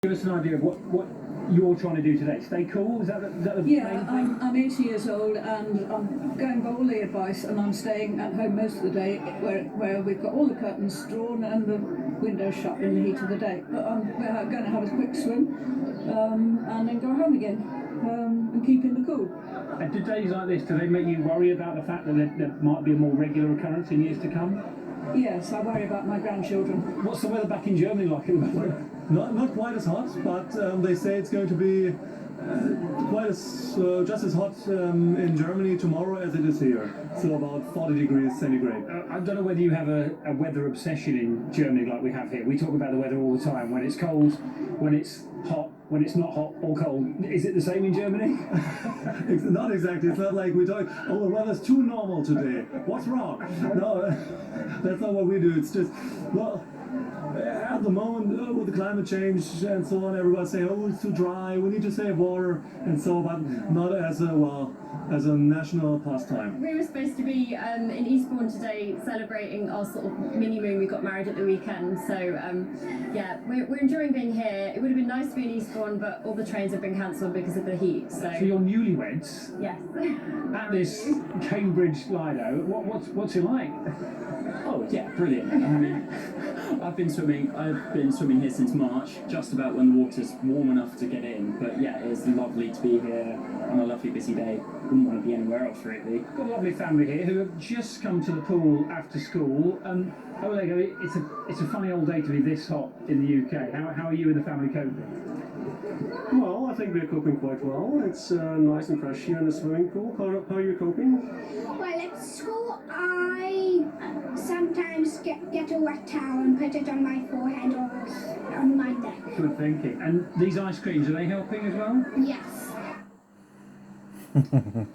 Give us an idea of what you're trying to do today. Stay cool? Is that the Yeah, main thing? I'm 80 years old and I'm going by all the advice, and I'm staying at home most of the day where we've got all the curtains drawn and the windows shut in the heat of the day. But we're going to have a quick swim and then go home again and keep in the cool. And do days like this, do they make you worry about the fact that there might be a more regular occurrence in years to come? Yes, I worry about my grandchildren. What's the weather back in Germany like at the moment? Not quite as hot, but they say it's going to be just as hot in Germany tomorrow as it is here. So about 40 degrees centigrade. I don't know whether you have a weather obsession in Germany like we have here. We talk about the weather all the time. When it's cold, when it's hot, when it's not hot or cold. Is it the same in Germany? It's not exactly. It's not like we talk, oh, the weather's too normal today. What's wrong? No, that's not what we do. It's just, well, at the moment, with the climate change and so on, everybody's saying, oh, it's too dry, we need to save water, and so, but not as a national pastime. We were supposed to be in Eastbourne today celebrating our sort of mini moon. We got married at the weekend, so yeah, we're enjoying being here. It would have been nice to be in Eastbourne, but all the trains have been cancelled because of the heat. So you're newlyweds? Yes. At this Cambridge Lido, what's it like? Oh yeah, brilliant. I mean, I've been swimming here since March, just about when the water's warm enough to get in. But yeah, it's lovely to be here on a lovely busy day. Wouldn't want to be anywhere else really. Got a lovely family here who have just come to the pool after school. Oleg, it's a funny old day to be this hot in the UK. How are you and the family coping? Well, I think we're coping quite well. It's nice and fresh here in the swimming pool. How are you coping? Well, at school, I sometimes get a wet towel and put it on my forehead or on my neck. Good thinking. And these ice creams, are they helping as well? Yes. Now,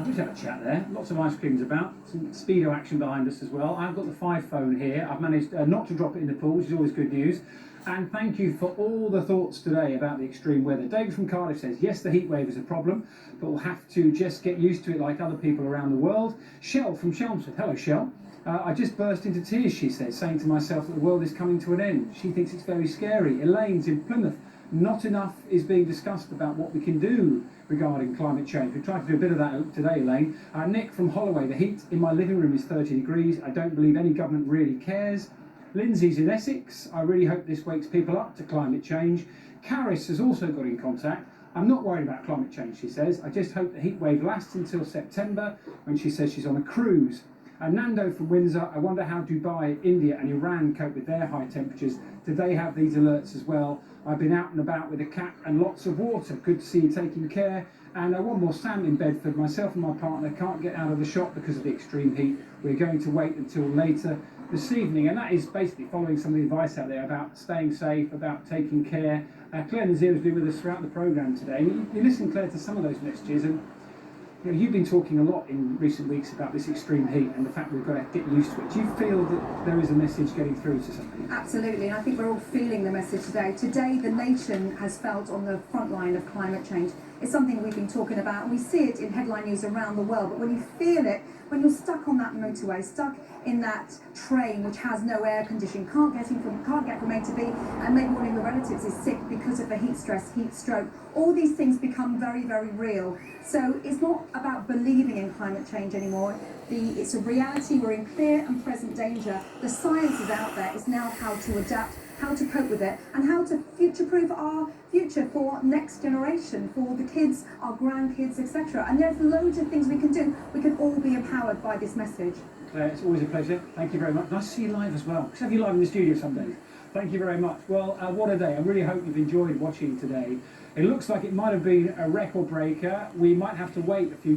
we've had a chat there. Lots of ice creams about. Some speedo action behind us as well. I've got the 5 phone here. I've managed not to drop it in the pool, which is always good news. And thank you for all the thoughts today about the extreme weather. David from Cardiff says, yes, the heat wave is a problem, but we'll have to just get used to it like other people around the world. Shell from Chelmsford. Hello, Shell. I just burst into tears, she says, saying to myself that the world is coming to an end. She thinks it's very scary. Elaine's in Plymouth. Not enough is being discussed about what we can do regarding climate change. We've tried to do a bit of that today, Elaine. Nick from Holloway, the heat in my living room is 30 degrees. I don't believe any government really cares. Lindsay's in Essex. I really hope this wakes people up to climate change. Caris has also got in contact. I'm not worried about climate change, she says. I just hope the heat wave lasts until September, when she says she's on a cruise. Nando from Windsor, I wonder how Dubai, India and Iran cope with their high temperatures. Do they have these alerts as well? I've been out and about with a cat and lots of water. Good to see you taking care. And one more, Sam in Bedford. Myself and my partner can't get out of the shop because of the extreme heat. We're going to wait until later this evening. And that is basically following some of the advice out there about staying safe, about taking care. Claire Nazir has been with us throughout the programme today. You listened, Claire, to some of those messages, and you've been talking a lot in recent weeks about this extreme heat and the fact we've got to get used to it. Do you feel that there is a message getting through to somebody? Absolutely, and I think we're all feeling the message today. Today, the nation has felt on the front line of climate change. It's something we've been talking about, and we see it in headline news around the world, but when you feel it, when you're stuck on that motorway, stuck in that train which has no air conditioning, can't get from A to B, and maybe one of your relatives is sick because of the heat stress, heat stroke, all these things become very, very real. So it's not about believing in climate change anymore. It's a reality. We're in clear and present danger. The science is out there. It's now how to adapt, how to cope with it, and how to future-proof our future for next generation, for the kids, our grandkids, etc. And there's loads of things we can do. We can all be empowered by this message. Claire, it's always a pleasure. Thank you very much. Nice to see you live as well. Let's have you live in the studio some days. Thank you very much. Well, what a day. I really hope you've enjoyed watching today. It looks like it might have been a record breaker. We might have to wait a few